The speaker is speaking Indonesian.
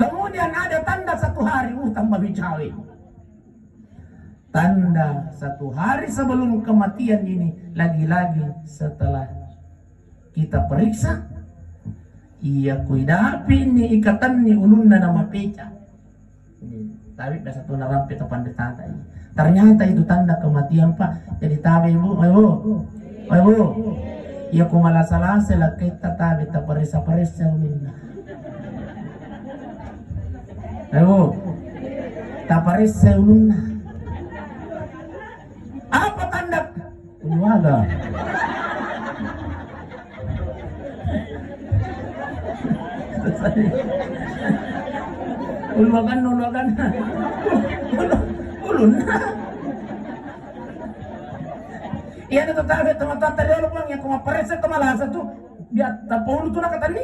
Kemudian ada tanda satu hari utang babi cawe. Tanda satu hari sebelum kematian ini, lagi-lagi setelah kita periksa, iya kuidapi ni ikatan ni ulun na nama peca. Tapi dah satu narampi tepan ditata ini. Ternyata itu tanda kematian Pak. Jadi tabi ibu, ibu, iya ku malasa-lasa lah kita tabi ta parisa-parisa ulun na. Ayo, taparisa ulun na. Apa tanda? Uwaga. Uluagan. Ulun. Iya itu tahu teman-teman tadi orang yang kuma paresa kemalasa tuh biar tapulu tuh nak katani.